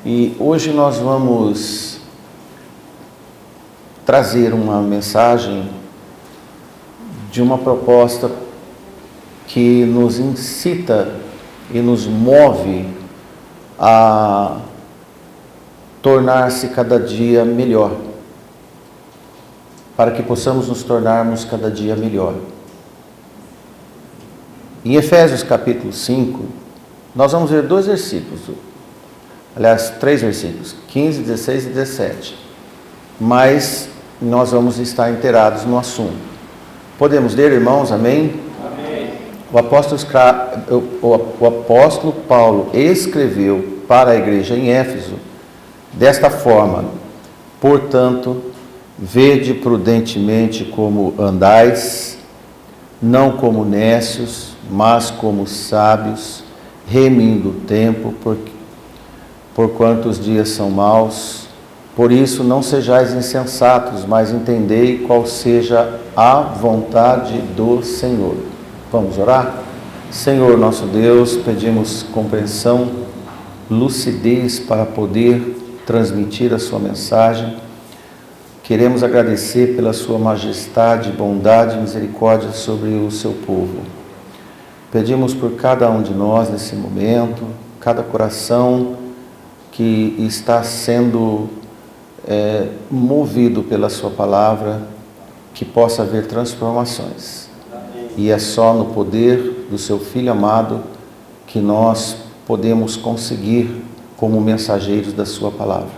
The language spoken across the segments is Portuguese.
E hoje nós vamos trazer uma mensagem de uma proposta que nos incita e nos move a tornar-se cada dia melhor, para que possamos nos tornarmos cada dia melhor. Em Efésios capítulo 5, nós vamos ver dois versículos, aliás, 3 versículos, 15, 16 e 17, mas nós vamos estar inteirados no assunto. Podemos ler, irmãos? Amém? Amém. O apóstolo Paulo escreveu para a igreja em Éfeso desta forma: portanto, vede prudentemente como andais, não como nécios, mas como sábios, remindo o tempo, porquanto os dias são maus. Por isso não sejais insensatos, mas entendei qual seja a vontade do Senhor. Vamos orar? Senhor nosso Deus, pedimos compreensão, lucidez para poder transmitir a sua mensagem. Queremos agradecer pela sua majestade, bondade e misericórdia sobre o seu povo. Pedimos por cada um de nós nesse momento, cada coração que está sendo movido pela sua palavra, que possa haver transformações. E é só no poder do seu Filho amado que nós podemos conseguir como mensageiros da sua palavra.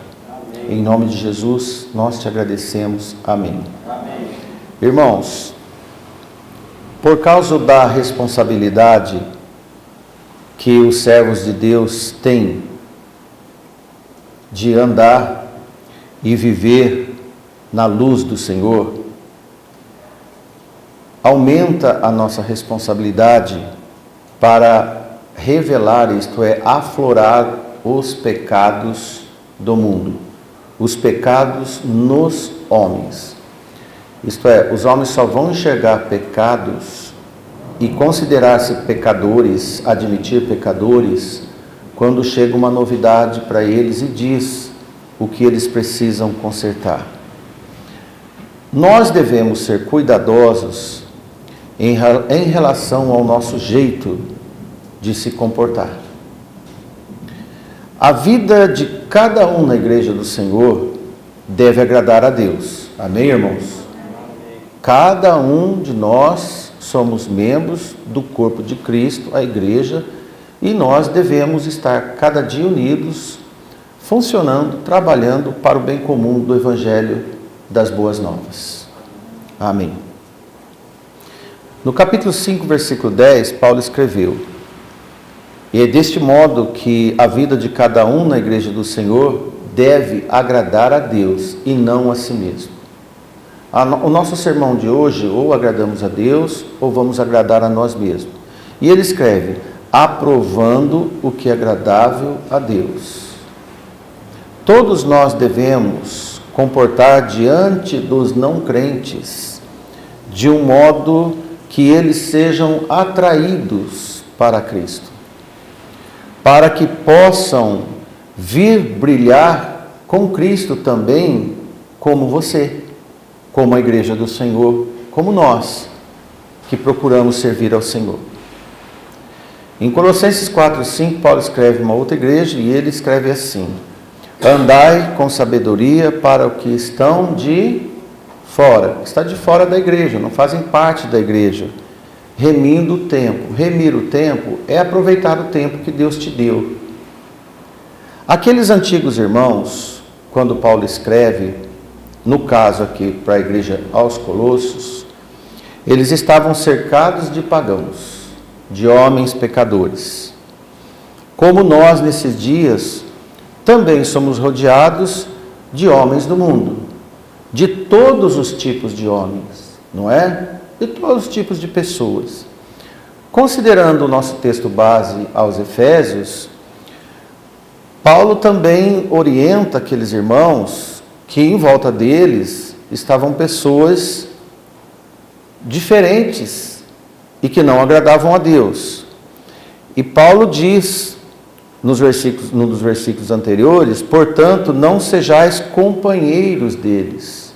Em nome de Jesus, nós te agradecemos. Amém. Amém. Irmãos, por causa da responsabilidade que os servos de Deus têm de andar e viver na luz do Senhor, aumenta a nossa responsabilidade para revelar, isto é, aflorar os pecados do mundo, os pecados nos homens. Isto é, os homens só vão enxergar pecados e considerar-se pecadores, admitir pecadores, quando chega uma novidade para eles e diz o que eles precisam consertar. Nós devemos ser cuidadosos em relação ao nosso jeito de se comportar. A vida de cada um na igreja do Senhor deve agradar a Deus. Amém, irmãos? Cada um de nós somos membros do corpo de Cristo, a igreja, e nós devemos estar cada dia unidos, funcionando, trabalhando para o bem comum do Evangelho das Boas Novas. Amém. No capítulo 5, versículo 10, Paulo escreveu: e é deste modo que a vida de cada um na igreja do Senhor deve agradar a Deus e não a si mesmo. O nosso sermão de hoje, ou agradamos a Deus, ou vamos agradar a nós mesmos. E ele escreve: aprovando o que é agradável a Deus. Todos nós devemos comportar diante dos não crentes de um modo que eles sejam atraídos para Cristo, para que possam vir brilhar com Cristo também, como você, como a igreja do Senhor, como nós, que procuramos servir ao Senhor. Em Colossenses 4:5, Paulo escreve uma outra igreja e ele escreve assim: andai com sabedoria para o que estão de fora, está de fora da igreja, não fazem parte da igreja, remindo o tempo. Remir o tempo é aproveitar o tempo que Deus te deu. Aqueles antigos irmãos, quando Paulo escreve, no caso aqui para a igreja aos Colossos, eles estavam cercados de pagãos, de homens pecadores. Como nós nesses dias também somos rodeados de homens do mundo, de todos os tipos de homens, não é? De todos os tipos de pessoas. Considerando o nosso texto base aos Efésios, Paulo também orienta aqueles irmãos que em volta deles estavam pessoas diferentes e que não agradavam a Deus. E Paulo diz num dos versículos anteriores, portanto, não sejais companheiros deles.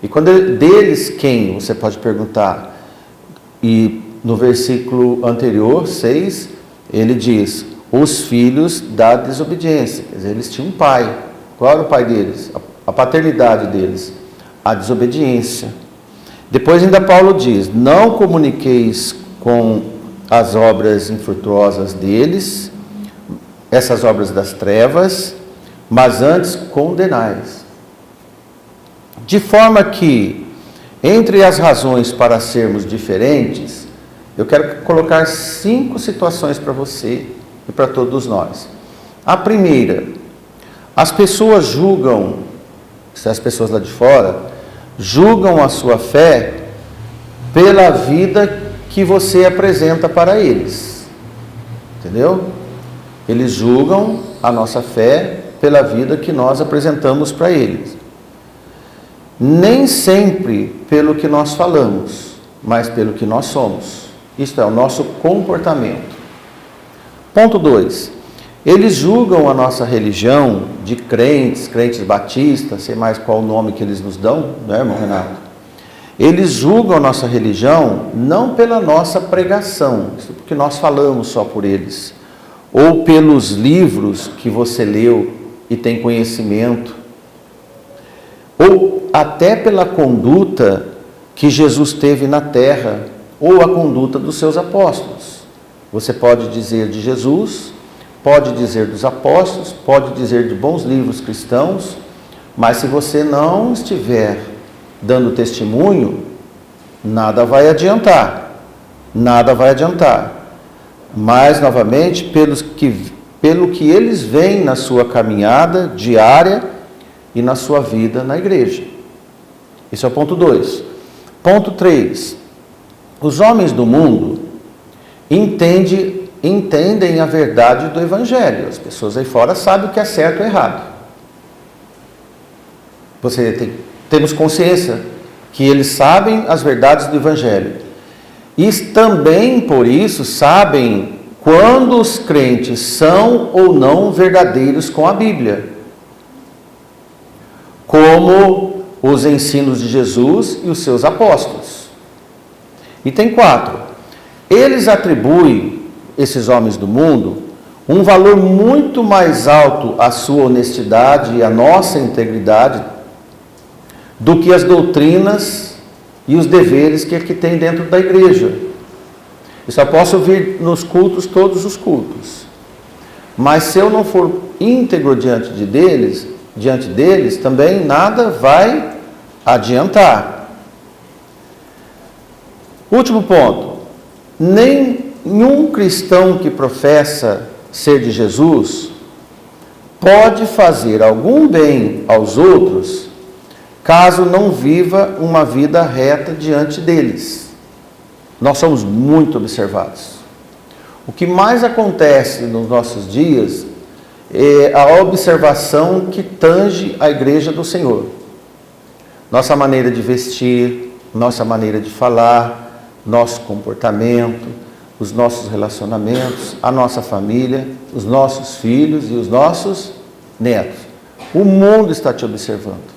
E quando deles quem? Você pode perguntar. E no versículo anterior, 6, ele diz, os filhos da desobediência. Quer dizer, eles tinham um pai. Qual era o pai deles? A paternidade deles. A desobediência. Depois ainda Paulo diz, não comuniqueis com as obras infrutuosas deles, essas obras das trevas, mas antes condenais. De forma que, entre as razões para sermos diferentes, eu quero colocar 5 situações para você e para todos nós. A primeira, as pessoas julgam, as pessoas lá de fora, julgam a sua fé pela vida que você apresenta para eles. Entendeu? Eles julgam a nossa fé pela vida que nós apresentamos para eles. Nem sempre pelo que nós falamos, mas pelo que nós somos. Isto é, o nosso comportamento. Ponto 2. Eles julgam a nossa religião de crentes batistas, sei mais qual o nome que eles nos dão, né, irmão Renato? Eles julgam a nossa religião não pela nossa pregação, isso porque nós falamos só por eles, ou pelos livros que você leu e tem conhecimento, ou até pela conduta que Jesus teve na terra, ou a conduta dos seus apóstolos. Você pode dizer de Jesus, pode dizer dos apóstolos, pode dizer de bons livros cristãos, mas se você não estiver dando testemunho, nada vai adiantar. Nada vai adiantar. Mas, novamente, pelo que eles veem na sua caminhada diária e na sua vida na igreja. Esse é o ponto 2. Ponto 3. Os homens do mundo entendem a verdade do Evangelho. As pessoas aí fora sabem o que é certo ou errado. Temos consciência que eles sabem as verdades do Evangelho. E também, por isso, sabem quando os crentes são ou não verdadeiros com a Bíblia. Como os ensinos de Jesus e os seus apóstolos. Item 4. Eles atribuem, esses homens do mundo, um valor muito mais alto à sua honestidade e à nossa integridade do que as doutrinas e os deveres que tem dentro da igreja. Eu só posso vir nos cultos, todos os cultos. Mas se eu não for íntegro diante deles, também nada vai adiantar. Último ponto. Nenhum cristão que professa ser de Jesus pode fazer algum bem aos outros caso não viva uma vida reta diante deles. Nós somos muito observados. O que mais acontece nos nossos dias é a observação que tange a igreja do Senhor. Nossa maneira de vestir, nossa maneira de falar, nosso comportamento, os nossos relacionamentos, a nossa família, os nossos filhos e os nossos netos. O mundo está te observando.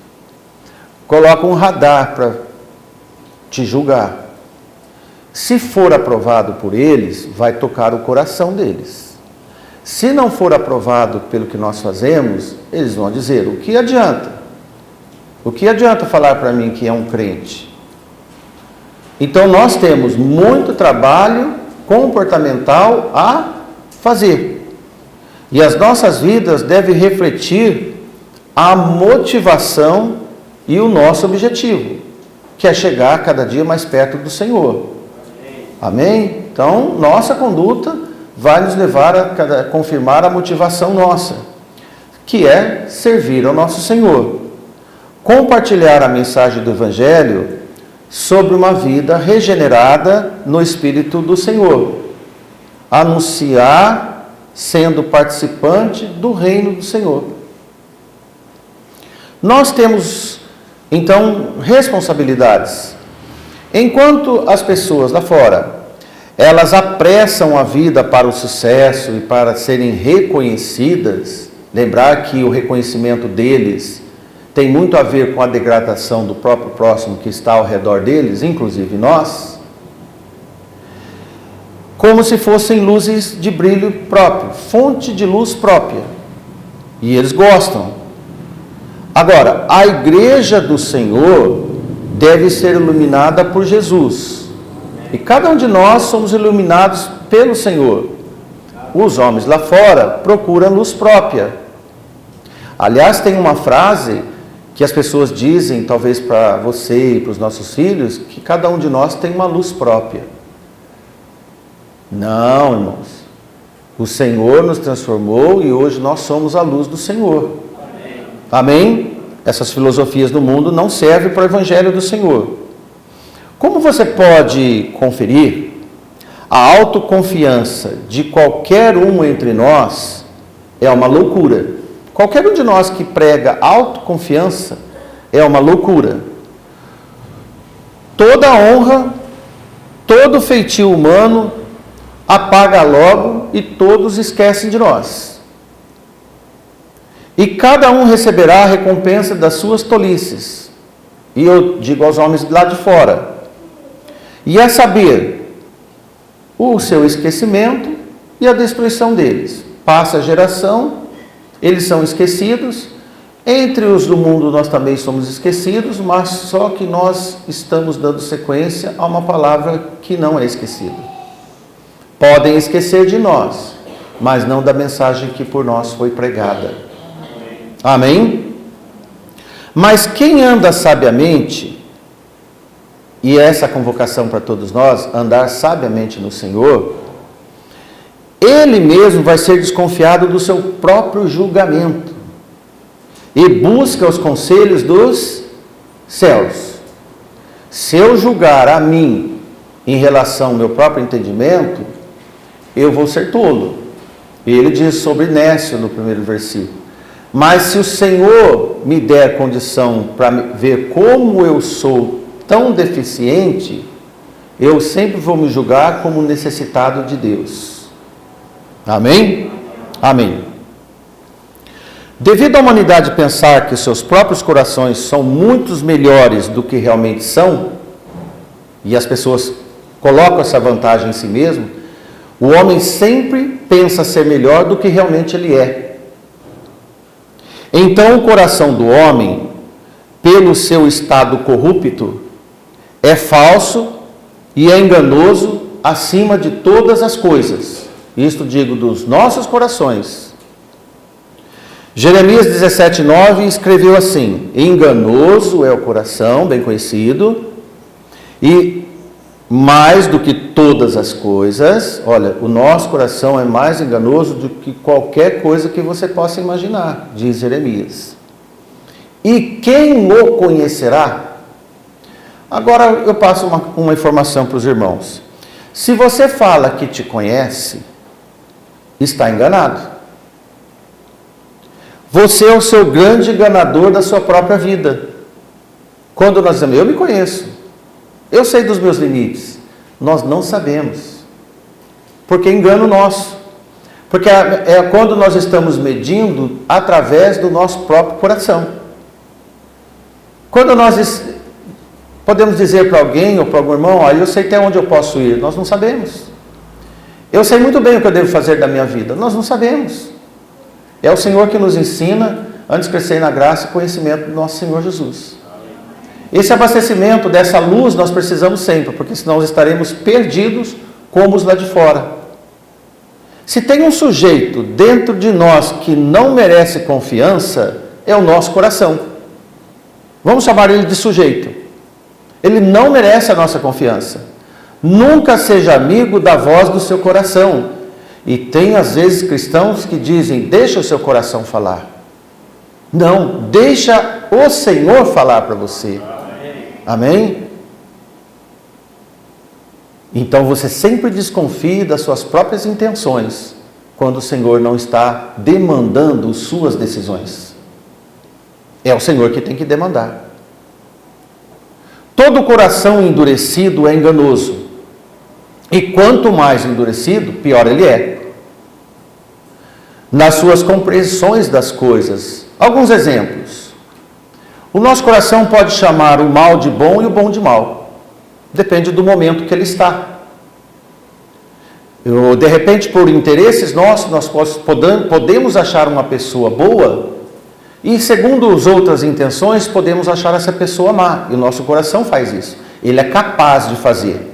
Coloca um radar para te julgar. Se for aprovado por eles, vai tocar o coração deles. Se não for aprovado pelo que nós fazemos, eles vão dizer, o que adianta? O que adianta falar para mim que é um crente? Então nós temos muito trabalho comportamental a fazer. E as nossas vidas devem refletir a motivação e o nosso objetivo, que é chegar cada dia mais perto do Senhor. Amém? Então, nossa conduta vai nos levar a confirmar a motivação nossa, que é servir ao nosso Senhor. Compartilhar a mensagem do Evangelho sobre uma vida regenerada no Espírito do Senhor. Anunciar sendo participante do reino do Senhor. Nós temos, então, responsabilidades. Enquanto as pessoas lá fora, elas apressam a vida para o sucesso e para serem reconhecidas. Lembrar que o reconhecimento deles tem muito a ver com a degradação do próprio próximo que está ao redor deles, inclusive nós, como se fossem luzes de brilho próprio, fonte de luz própria. E eles gostam. Agora, a igreja do Senhor deve ser iluminada por Jesus. E cada um de nós somos iluminados pelo Senhor. Os homens lá fora procuram luz própria. Aliás, tem uma frase que as pessoas dizem, talvez para você e para os nossos filhos, que cada um de nós tem uma luz própria. Não, irmãos. O Senhor nos transformou e hoje nós somos a luz do Senhor. Amém? Essas filosofias do mundo não servem para o Evangelho do Senhor. Como você pode conferir, a autoconfiança de qualquer um entre nós é uma loucura. Qualquer um de nós que prega autoconfiança é uma loucura. Toda honra, todo feitio humano apaga logo e todos esquecem de nós. E cada um receberá a recompensa das suas tolices. E eu digo aos homens lá de fora. E é saber o seu esquecimento e a destruição deles. Passa a geração, eles são esquecidos. Entre os do mundo nós também somos esquecidos, mas só que nós estamos dando sequência a uma palavra que não é esquecida. Podem esquecer de nós, mas não da mensagem que por nós foi pregada. Amém? Mas quem anda sabiamente, e essa é a convocação para todos nós, andar sabiamente no Senhor, ele mesmo vai ser desconfiado do seu próprio julgamento e busca os conselhos dos céus. Se eu julgar a mim em relação ao meu próprio entendimento, eu vou ser tolo. Ele diz sobre Nécio no primeiro versículo. Mas se o Senhor me der condição para ver como eu sou tão deficiente, eu sempre vou me julgar como necessitado de Deus. Amém? Amém. Devido à humanidade pensar que seus próprios corações são muito melhores do que realmente são, e as pessoas colocam essa vantagem em si mesmo, o homem sempre pensa ser melhor do que realmente ele é. Então o coração do homem, pelo seu estado corrupto, é falso e é enganoso acima de todas as coisas. Isto digo dos nossos corações. Jeremias 17:9 escreveu assim: enganoso é o coração, bem conhecido, e mais do que todas as coisas, olha, o nosso coração é mais enganoso do que qualquer coisa que você possa imaginar, diz Jeremias. E quem o conhecerá? Agora eu passo uma informação para os irmãos. Se você fala que te conhece, está enganado. Você é o seu grande enganador da sua própria vida. Quando nós dizemos, eu me conheço, eu sei dos meus limites, nós não sabemos, porque é engano nosso, porque é quando nós estamos medindo através do nosso próprio coração. Quando nós podemos dizer para alguém ou para algum irmão, eu sei até onde eu posso ir, nós não sabemos. Eu sei muito bem o que eu devo fazer da minha vida, nós não sabemos. É o Senhor que nos ensina, antes de crescer na graça e conhecimento do nosso Senhor Jesus. Esse abastecimento dessa luz nós precisamos sempre, porque senão estaremos perdidos como os lá de fora. Se tem um sujeito dentro de nós que não merece confiança, é o nosso coração. Vamos chamar ele de sujeito. Ele não merece a nossa confiança. Nunca seja amigo da voz do seu coração. E tem às vezes cristãos que dizem, deixa o seu coração falar. Não, deixa o Senhor falar para você. Amém? Então você sempre desconfie das suas próprias intenções, quando o Senhor não está demandando suas decisões. É o Senhor que tem que demandar. Todo coração endurecido é enganoso. E quanto mais endurecido, pior ele é. Nas suas compreensões das coisas. Alguns exemplos. O nosso coração pode chamar o mal de bom e o bom de mal. Depende do momento que ele está. De repente, por interesses nossos, nós podemos achar uma pessoa boa e, segundo as outras intenções, podemos achar essa pessoa má. E o nosso coração faz isso. Ele é capaz de fazer.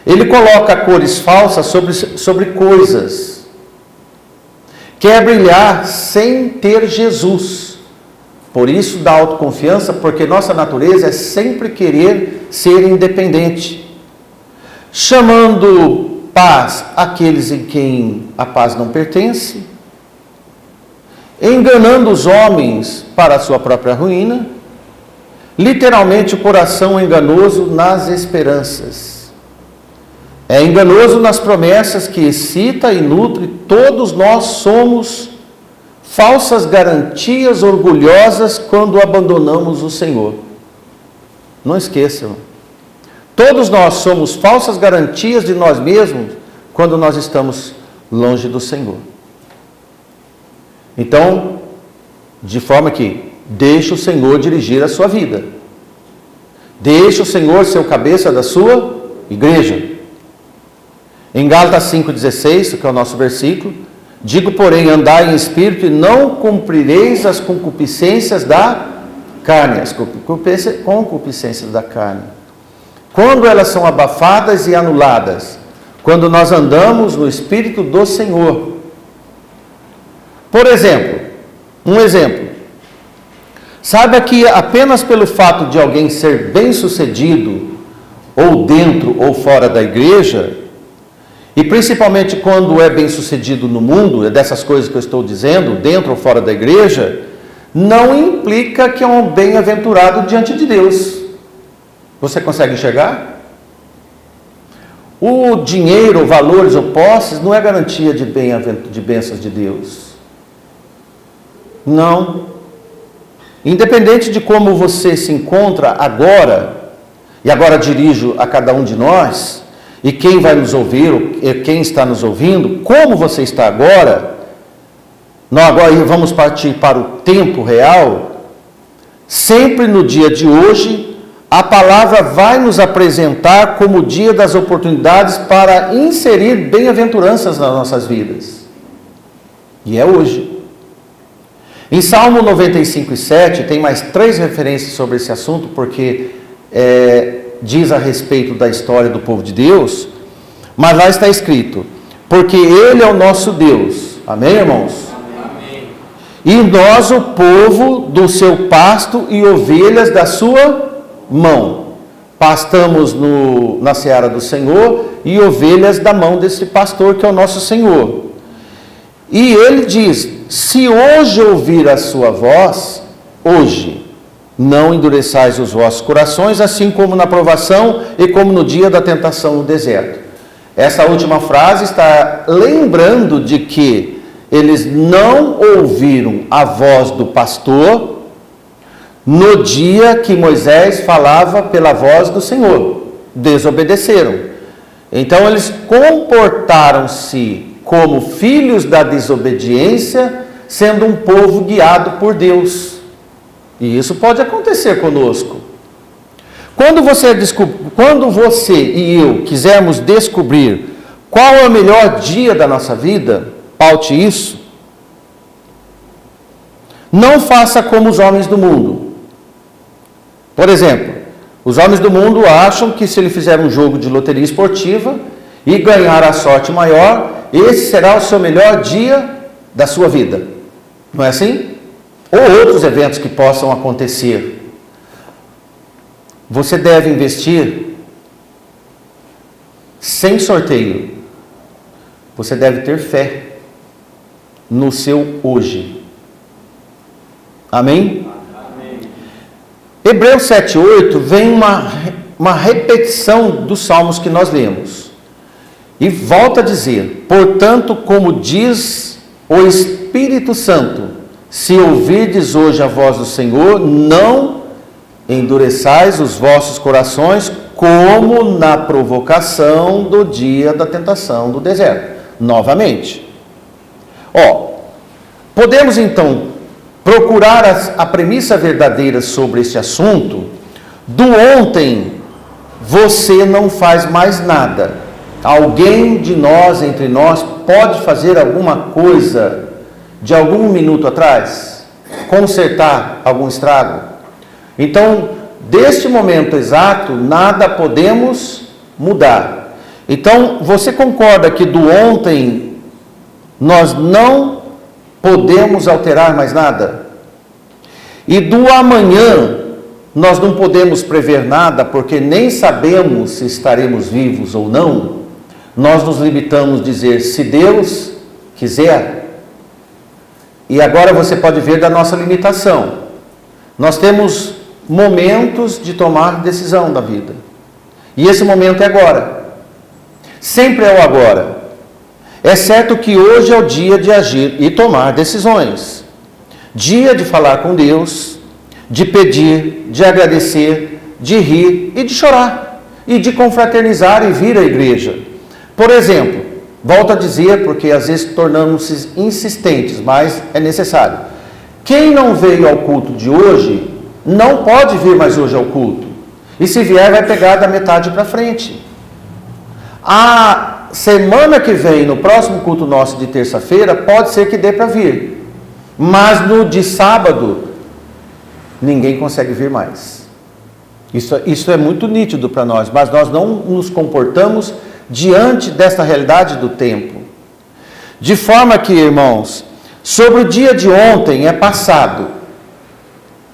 Ele coloca cores falsas sobre coisas. Quer brilhar sem ter Jesus. Por isso dá autoconfiança, porque nossa natureza é sempre querer ser independente. Chamando paz àqueles em quem a paz não pertence. Enganando os homens para a sua própria ruína. Literalmente o coração enganoso nas esperanças. É enganoso nas promessas que excita e nutre. Todos nós somos falsas garantias orgulhosas quando abandonamos o Senhor. Não esqueçam. Todos nós somos falsas garantias de nós mesmos quando nós estamos longe do Senhor. Então, de forma que deixe o Senhor dirigir a sua vida. Deixe o Senhor ser o cabeça da sua igreja. Em Gálatas 5,16, que é o nosso versículo, digo, porém, andai em espírito e não cumprireis as concupiscências da carne. As concupiscências da carne. Quando elas são abafadas e anuladas? Quando nós andamos no Espírito do Senhor. Por exemplo, um exemplo. Saiba que apenas pelo fato de alguém ser bem-sucedido, ou dentro ou fora da igreja, e principalmente quando é bem-sucedido no mundo, é dessas coisas que eu estou dizendo, dentro ou fora da igreja, não implica que é um bem-aventurado diante de Deus. Você consegue enxergar? O dinheiro, valores ou posses não é garantia de bênçãos de Deus. Não. Independente de como você se encontra agora, e agora dirijo a cada um de nós, e quem vai nos ouvir, quem está nos ouvindo, como você está agora, nós agora vamos partir para o tempo real, sempre no dia de hoje, a palavra vai nos apresentar como o dia das oportunidades para inserir bem-aventuranças nas nossas vidas. E é hoje. Em Salmo 95:7, tem mais 3 referências sobre esse assunto, porque diz a respeito da história do povo de Deus, mas lá está escrito, porque Ele é o nosso Deus. Amém, irmãos? Amém. E nós o povo do seu pasto e ovelhas da sua mão. Pastamos na seara do Senhor e ovelhas da mão desse pastor que é o nosso Senhor. E ele diz, se hoje ouvir a sua voz, hoje, não endureçais os vossos corações, assim como na provação e como no dia da tentação no deserto. Essa última frase está lembrando de que eles não ouviram a voz do pastor no dia que Moisés falava pela voz do Senhor. Desobedeceram. Então eles comportaram-se como filhos da desobediência, sendo um povo guiado por Deus. E isso pode acontecer conosco. Quando você e eu quisermos descobrir qual é o melhor dia da nossa vida, paute isso. Não faça como os homens do mundo. Por exemplo, os homens do mundo acham que se ele fizer um jogo de loteria esportiva e ganhar a sorte maior, esse será o seu melhor dia da sua vida. Não é assim? Ou outros eventos que possam acontecer. Você deve investir sem sorteio. Você deve ter fé no seu hoje. Amém? Hebreus 7,8 vem uma repetição dos salmos que nós lemos. E volta a dizer, portanto, como diz o Espírito Santo, se ouvirdes hoje a voz do Senhor, não endureçais os vossos corações, como na provocação do dia da tentação do deserto. Novamente. Podemos então procurar a premissa verdadeira sobre este assunto. Do ontem, você não faz mais nada. Alguém de nós, entre nós, pode fazer alguma coisa de algum minuto atrás? Consertar algum estrago? Então, deste momento exato, nada podemos mudar. Então, você concorda que do ontem nós não podemos alterar mais nada? E do amanhã nós não podemos prever nada, porque nem sabemos se estaremos vivos ou não. Nós nos limitamos a dizer, se Deus quiser. E agora você pode ver da nossa limitação. Nós temos momentos de tomar decisão da vida. E esse momento é agora. Sempre é o agora. É certo que hoje é o dia de agir e tomar decisões. Dia de falar com Deus, de pedir, de agradecer, de rir e de chorar. E de confraternizar e vir à igreja. Por exemplo, volto a dizer, porque às vezes tornamos-nos insistentes, mas é necessário. Quem não veio ao culto de hoje, não pode vir mais hoje ao culto. E se vier, vai pegar da metade para frente. A semana que vem, no próximo culto nosso de terça-feira, pode ser que dê para vir. Mas no de sábado, ninguém consegue vir mais. Isso é muito nítido para nós, mas nós não nos comportamos diante desta realidade do tempo. De forma que, irmãos, sobre o dia de ontem é passado.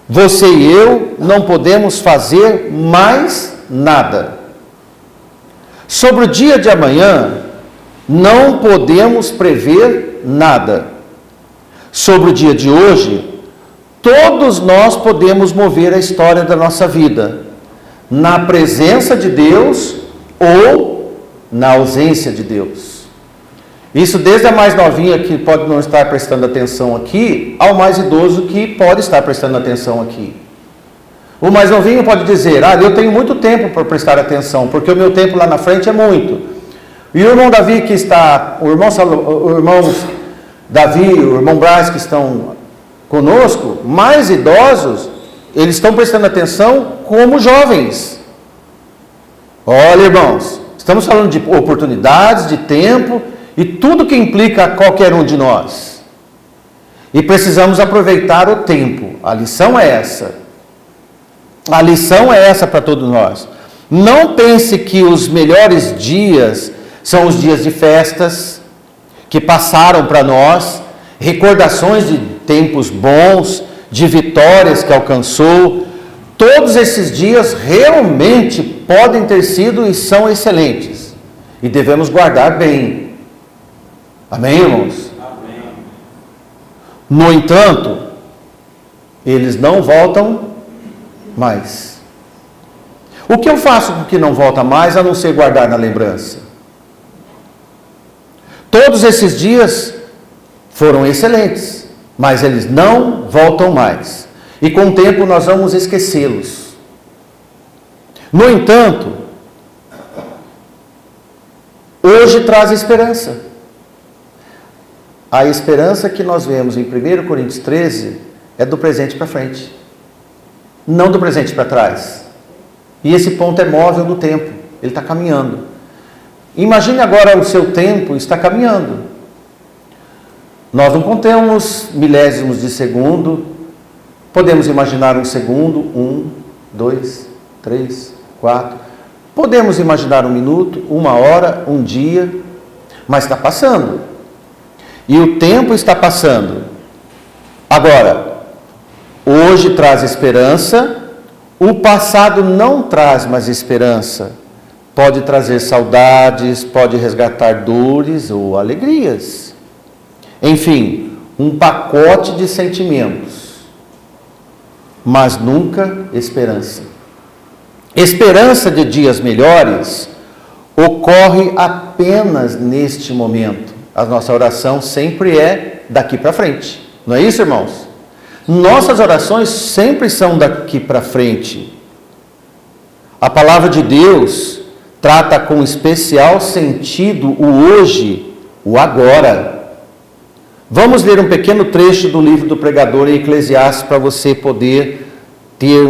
Você e eu não podemos fazer mais nada. Sobre o dia de amanhã, não podemos prever nada. Sobre o dia de hoje, todos nós podemos mover a história da nossa vida, na presença de Deus ou na ausência de Deus. Isso desde a mais novinha que pode não estar prestando atenção aqui, ao mais idoso que pode estar prestando atenção aqui. O mais novinho pode dizer, eu tenho muito tempo para prestar atenção, porque o meu tempo lá na frente é muito. E o irmão Davi que está, o irmão Davi, o irmão Braz que estão conosco, mais idosos, eles estão prestando atenção como jovens. Olha, irmãos, estamos falando de oportunidades, de tempo e tudo que implica a qualquer um de nós. E precisamos aproveitar o tempo. A lição é essa. A lição é essa para todos nós. Não pense que os melhores dias são os dias de festas que passaram para nós, recordações de tempos bons, de vitórias que alcançou. Todos esses dias realmente podem ter sido e são excelentes. E devemos guardar bem. Amém, irmãos? Amém. No entanto, eles não voltam mais. O que eu faço com o que não volta mais, a não ser guardar na lembrança? Todos esses dias foram excelentes, mas eles não voltam mais. E com o tempo nós vamos esquecê-los. No entanto, hoje traz esperança. A esperança que nós vemos em 1 Coríntios 13 é do presente para frente, não do presente para trás. E esse ponto é móvel no tempo, ele está caminhando. Imagine agora o seu tempo está caminhando. Nós não contamos milésimos de segundo, podemos imaginar um segundo, 1, 2, 3, 4. Podemos imaginar um minuto, uma hora, um dia, mas está passando. E o tempo está passando. Agora, hoje traz esperança, o passado não traz mais esperança. Pode trazer saudades, pode resgatar dores ou alegrias. Enfim, um pacote de sentimentos, mas nunca esperança. Esperança de dias melhores ocorre apenas neste momento. A nossa oração sempre é daqui para frente. Não é isso, irmãos? Nossas orações sempre são daqui para frente. A palavra de Deus trata com especial sentido o hoje, o agora. Vamos ler um pequeno trecho do livro do pregador em Eclesiastes para você poder ter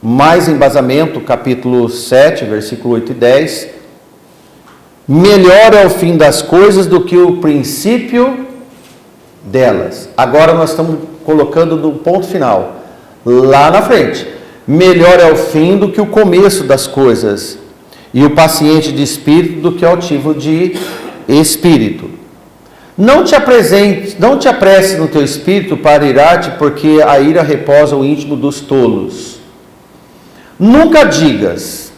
mais embasamento, capítulo 7, versículo 8 e 10. Melhor é o fim das coisas do que o princípio delas. Agora nós estamos colocando no ponto final, lá na frente. Melhor é o fim do que o começo das coisas, e o paciente de espírito do que o altivo de espírito. Não te apresses no teu espírito para irar-te, porque a ira reposa o íntimo dos tolos. Nunca digas,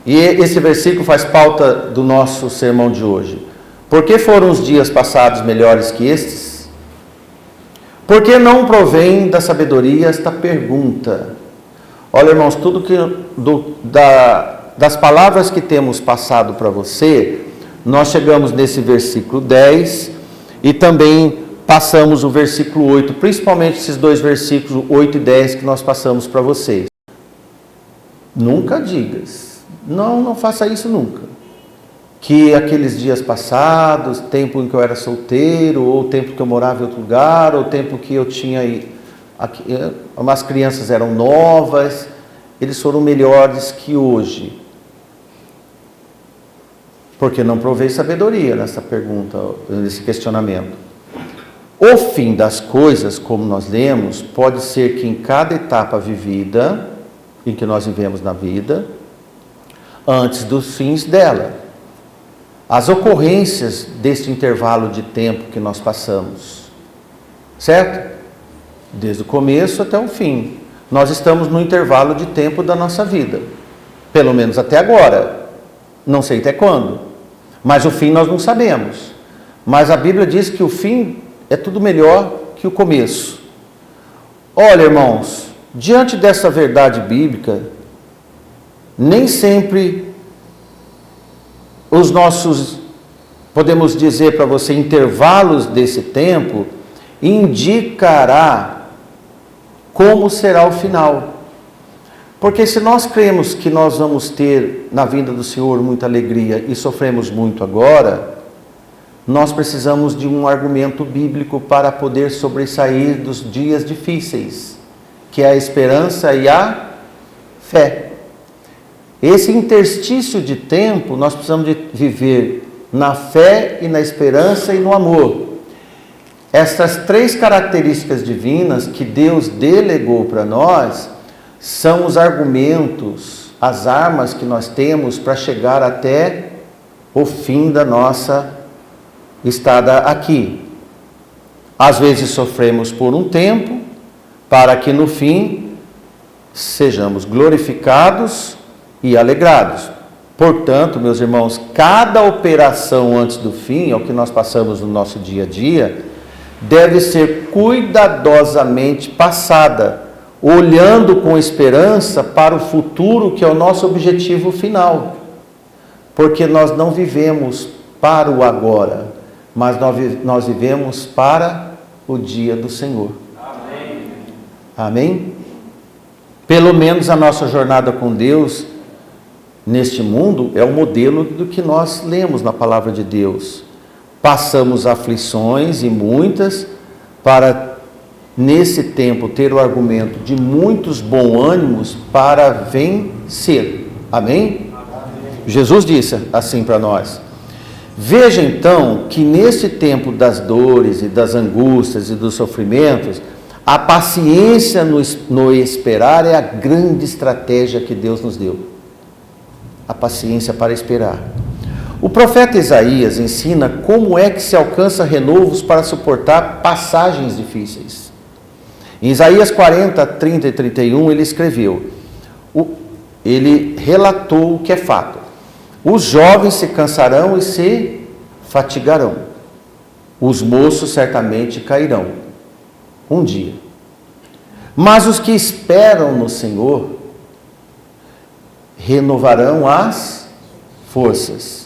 e esse versículo faz pauta do nosso sermão de hoje, por que foram os dias passados melhores que estes? Por que não provém da sabedoria esta pergunta? Olha, irmãos, tudo das palavras que temos passado para você, nós chegamos nesse versículo 10 e também passamos o versículo 8, principalmente esses dois versículos 8 e 10 que nós passamos para vocês. Nunca digas, não faça isso nunca, que aqueles dias passados, tempo em que eu era solteiro, ou tempo que eu morava em outro lugar, ou tempo que eu tinha as crianças eram novas, eles foram melhores que hoje. Porque não provei sabedoria nessa pergunta, nesse questionamento. O fim das coisas, como nós lemos, pode ser que em cada etapa vivida, em que nós vivemos na vida, antes dos fins dela, as ocorrências deste intervalo de tempo que nós passamos, certo? Desde o começo até o fim. Nós estamos no intervalo de tempo da nossa vida. Pelo menos até agora. Não sei até quando. Mas o fim nós não sabemos. Mas a Bíblia diz que o fim é tudo melhor que o começo. Olha, irmãos, diante dessa verdade bíblica, nem sempre os nossos, podemos dizer para você, intervalos desse tempo, indicará como será o final. Porque se nós cremos que nós vamos ter na vinda do Senhor muita alegria e sofremos muito agora, nós precisamos de um argumento bíblico para poder sobressair dos dias difíceis, que é a esperança e a fé. Esse interstício de tempo, nós precisamos de viver na fé e na esperança e no amor. Essas três características divinas que Deus delegou para nós são os argumentos, as armas que nós temos para chegar até o fim da nossa estada aqui. Às vezes sofremos por um tempo, para que no fim sejamos glorificados e alegrados. Portanto, meus irmãos, cada operação antes do fim, é o que nós passamos no nosso dia a dia, deve ser cuidadosamente passada, olhando com esperança para o futuro, que é o nosso objetivo final. Porque nós não vivemos para o agora, mas nós vivemos para o dia do Senhor. Amém? Amém? Pelo menos a nossa jornada com Deus neste mundo é o modelo do que nós lemos na palavra de Deus. Passamos aflições e muitas, para nesse tempo ter o argumento de muitos bons ânimos para vencer. Amém? Amém. Jesus disse assim para nós. Veja então que nesse tempo das dores e das angústias e dos sofrimentos, a paciência no esperar é a grande estratégia que Deus nos deu. A paciência para esperar. O profeta Isaías ensina como é que se alcança renovos para suportar passagens difíceis. Em Isaías 40, 30 e 31, ele escreveu, ele relatou o que é fato. Os jovens se cansarão e se fatigarão. Os moços certamente cairão. Um dia. Mas os que esperam no Senhor renovarão as forças.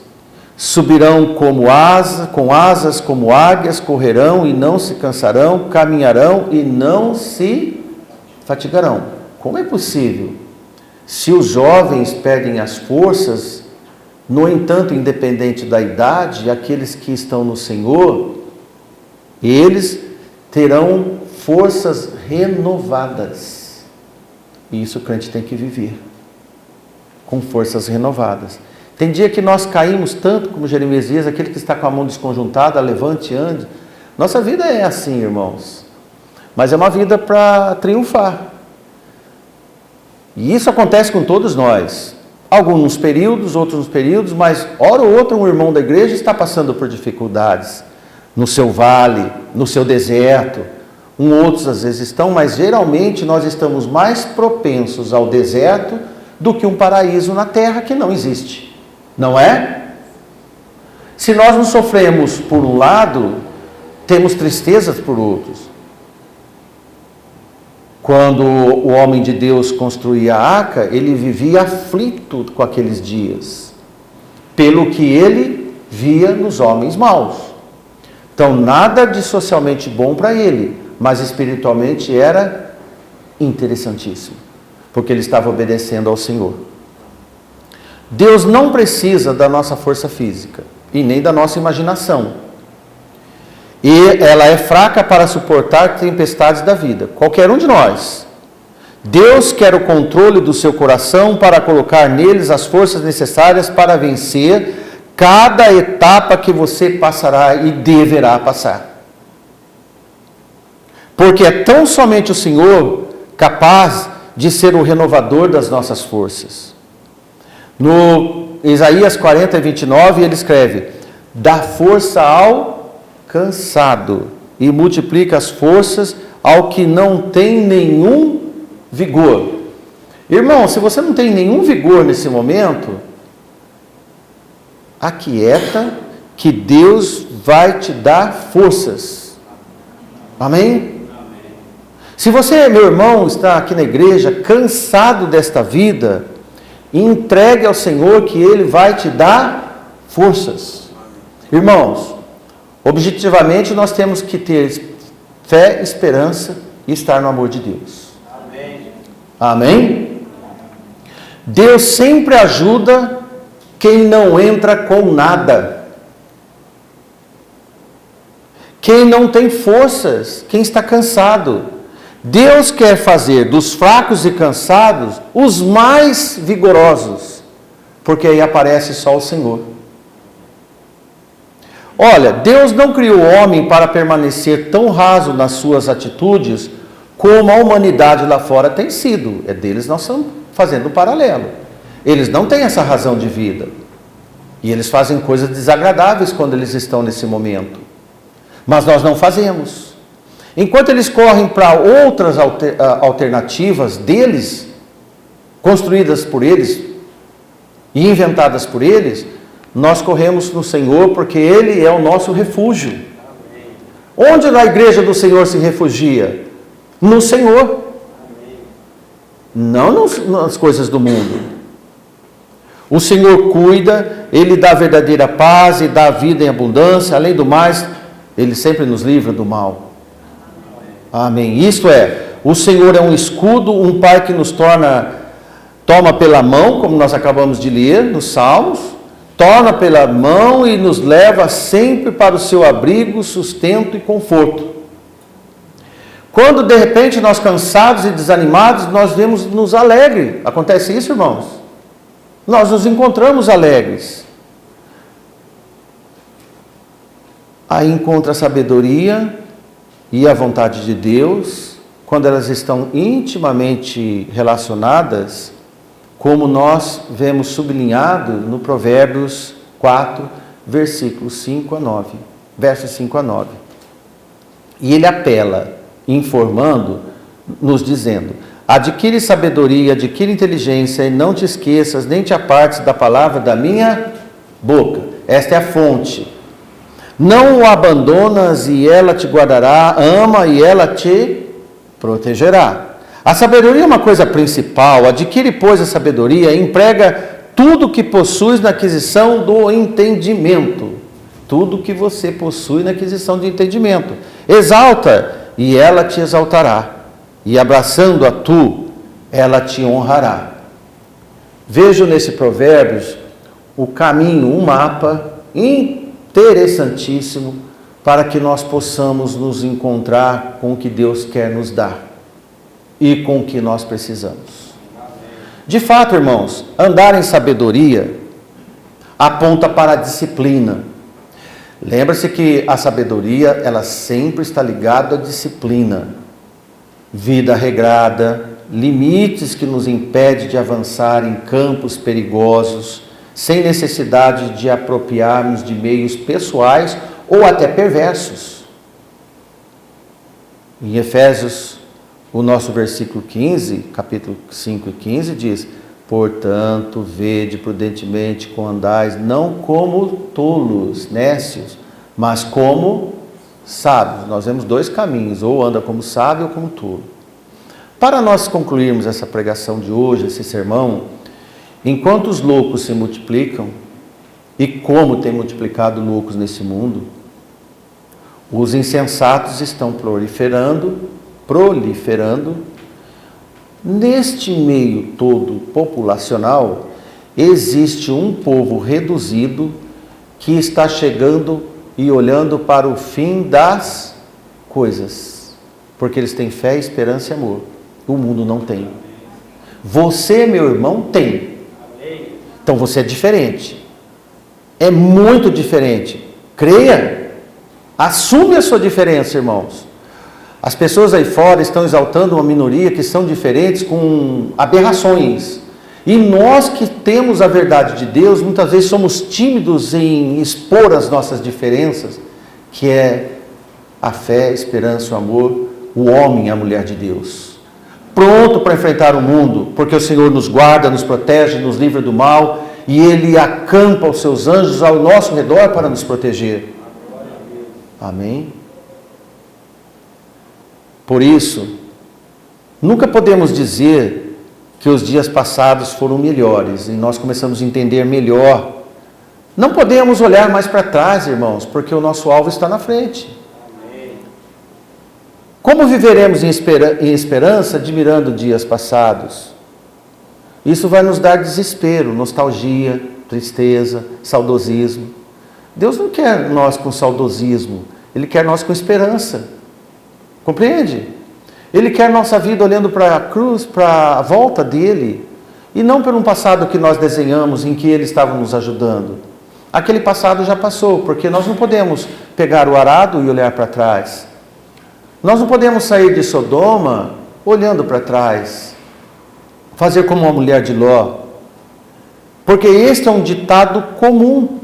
Subirão com asas como águias, correrão e não se cansarão, caminharão e não se fatigarão. Como é possível Se os jovens perdem as forças, no entanto, independente da idade, aqueles que estão no Senhor, eles terão forças renovadas. E isso o crente tem que viver, com forças renovadas. Tem dia que nós caímos tanto, como Jeremias diz, aquele que está com a mão desconjuntada, levante e ande. Nossa vida é assim, irmãos. Mas é uma vida para triunfar. E isso acontece com todos nós. Alguns nos períodos, outros nos períodos, mas hora ou outra um irmão da igreja está passando por dificuldades. No seu vale, no seu deserto. Outros às vezes estão, mas geralmente nós estamos mais propensos ao deserto do que um paraíso na terra que não existe. Não é? Se nós não sofremos por um lado, temos tristezas por outros. Quando o homem de Deus construía a arca, ele vivia aflito com aqueles dias, pelo que ele via nos homens maus. Então, nada de socialmente bom para ele, mas espiritualmente era interessantíssimo, porque ele estava obedecendo ao Senhor. Deus não precisa da nossa força física, e nem da nossa imaginação. E ela é fraca para suportar tempestades da vida. Qualquer um de nós. Deus quer o controle do seu coração para colocar neles as forças necessárias para vencer cada etapa que você passará e deverá passar. Porque é tão somente o Senhor capaz de ser o renovador das nossas forças. No Isaías 40, 29, ele escreve: dá força ao cansado e multiplica as forças ao que não tem nenhum vigor. Irmão, se você não tem nenhum vigor nesse momento, aquieta que Deus vai te dar forças. Amém? Se você, meu irmão, está aqui na igreja cansado desta vida, entregue ao Senhor que Ele vai te dar forças. Irmãos, objetivamente, nós temos que ter fé, esperança e estar no amor de Deus. Amém? Amém? Deus sempre ajuda quem não entra com nada. Quem não tem forças, quem está cansado. Deus quer fazer dos fracos e cansados os mais vigorosos, porque aí aparece só o Senhor. Olha, Deus não criou o homem para permanecer tão raso nas suas atitudes como a humanidade lá fora tem sido. É deles nós estamos fazendo um paralelo. Eles não têm essa razão de vida. E eles fazem coisas desagradáveis quando eles estão nesse momento. Mas nós não fazemos. Enquanto eles correm para outras alternativas deles, construídas por eles e inventadas por eles, nós corremos no Senhor, porque Ele é o nosso refúgio. Amém. Onde na igreja do Senhor se refugia? No Senhor. Amém. Não nas coisas do mundo. O Senhor cuida, Ele dá verdadeira paz e dá vida em abundância. Além do mais, Ele sempre nos livra do mal. Amém. Isto é, o Senhor é um escudo, um Pai que nos toma pela mão, como nós acabamos de ler nos Salmos, toma pela mão e nos leva sempre para o seu abrigo, sustento e conforto. Quando de repente nós cansados e desanimados, nós vemos nos alegre. Acontece isso, irmãos? Nós nos encontramos alegres. Aí encontra a sabedoria e a vontade de Deus, quando elas estão intimamente relacionadas, como nós vemos sublinhado no Provérbios 4, versículos 5 a 9, versos 5 a 9. E ele apela, informando, nos dizendo: adquire sabedoria, adquire inteligência, e não te esqueças, nem te apartes da palavra da minha boca. Esta é a fonte. Não o abandonas e ela te guardará, ama e ela te protegerá. A sabedoria é uma coisa principal. Adquire, pois, a sabedoria e emprega tudo que possuis na aquisição do entendimento. Tudo que você possui na aquisição do entendimento. Exalta e ela te exaltará. E abraçando a tu, ela te honrará. Vejo nesse Provérbios o caminho, um mapa interessantíssimo para que nós possamos nos encontrar com o que Deus quer nos dar e com o que nós precisamos. De fato, irmãos, andar em sabedoria aponta para a disciplina. Lembra-se que a sabedoria, ela sempre está ligada à disciplina. Vida regrada, limites que nos impedem de avançar em campos perigosos, sem necessidade de apropriarmos de meios pessoais ou até perversos. Em Efésios, o nosso versículo 15, capítulo 5 e 15 diz: portanto, vede prudentemente como andais, não como tolos, nécios, mas como sábios. Nós vemos dois caminhos, ou anda como sábio ou como tolo. Para nós concluirmos essa pregação de hoje, esse sermão, enquanto os loucos se multiplicam, e como tem multiplicado loucos nesse mundo, os insensatos estão proliferando. Neste meio todo populacional, existe um povo reduzido que está chegando e olhando para o fim das coisas, porque eles têm fé, esperança e amor. O mundo não tem. Você, meu irmão, tem. Então você é diferente. É muito diferente. Creia. Assume a sua diferença, irmãos. As pessoas aí fora estão exaltando uma minoria que são diferentes com aberrações. E nós que temos a verdade de Deus, muitas vezes somos tímidos em expor as nossas diferenças, que é a fé, a esperança, o amor, o homem e a mulher de Deus. Pronto para enfrentar o mundo, porque o Senhor nos guarda, nos protege, nos livra do mal, e Ele acampa os seus anjos ao nosso redor para nos proteger. Amém? Por isso, nunca podemos dizer que os dias passados foram melhores, e nós começamos a entender melhor. Não podemos olhar mais para trás, irmãos, porque o nosso alvo está na frente. Como viveremos em esperança admirando dias passados? Isso vai nos dar desespero, nostalgia, tristeza, saudosismo. Deus não quer nós com saudosismo, Ele quer nós com esperança. Compreende? Ele quer nossa vida olhando para a cruz, para a volta dele, e não por um passado que nós desenhamos em que Ele estava nos ajudando. Aquele passado já passou, porque nós não podemos pegar o arado e olhar para trás. Nós não podemos sair de Sodoma olhando para trás, fazer como uma mulher de Ló, porque este é um ditado comum.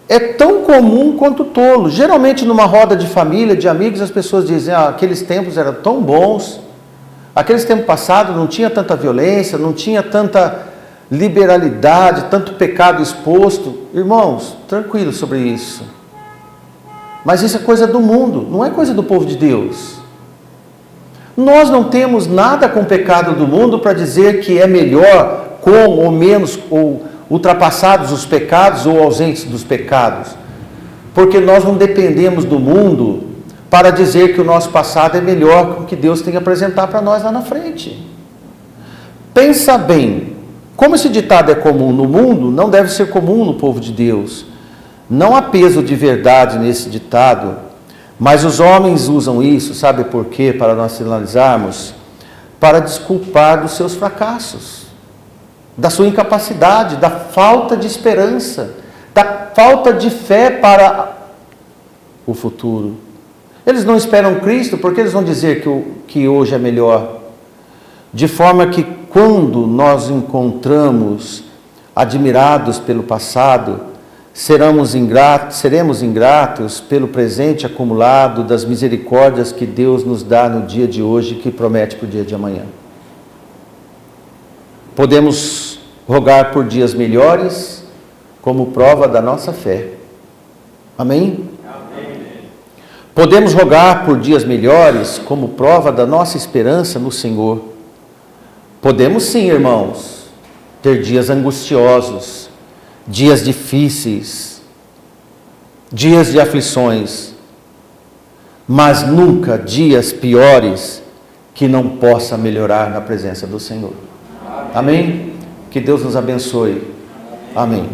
É tão comum quanto tolo. Geralmente numa roda de família, de amigos, as pessoas dizem: aqueles tempos eram tão bons, aqueles tempos passados não tinha tanta violência, não tinha tanta liberalidade, tanto pecado exposto. Irmãos, tranquilo sobre isso. Mas isso é coisa do mundo, não é coisa do povo de Deus. Nós não temos nada com o pecado do mundo para dizer que é melhor, com ou menos, ou ultrapassados os pecados ou ausentes dos pecados. Porque nós não dependemos do mundo para dizer que o nosso passado é melhor que o que Deus tem a apresentar para nós lá na frente. Pensa bem, como esse ditado é comum no mundo, não deve ser comum no povo de Deus. Não há peso de verdade nesse ditado, mas os homens usam isso, sabe por quê? Para nós analisarmos, para desculpar dos seus fracassos, da sua incapacidade, da falta de esperança, da falta de fé para o futuro. Eles não esperam Cristo, porque eles vão dizer que hoje é melhor. De forma que quando nós encontramos admirados pelo passado, seremos ingratos pelo presente acumulado das misericórdias que Deus nos dá no dia de hoje, que promete para o dia de amanhã. Podemos rogar por dias melhores, como prova da nossa fé. Amém? Amém. Podemos rogar por dias melhores, como prova da nossa esperança no Senhor. Podemos sim, irmãos, ter dias angustiosos, dias difíceis, dias de aflições, mas nunca dias piores que não possa melhorar na presença do Senhor. Amém? Que Deus nos abençoe. Amém.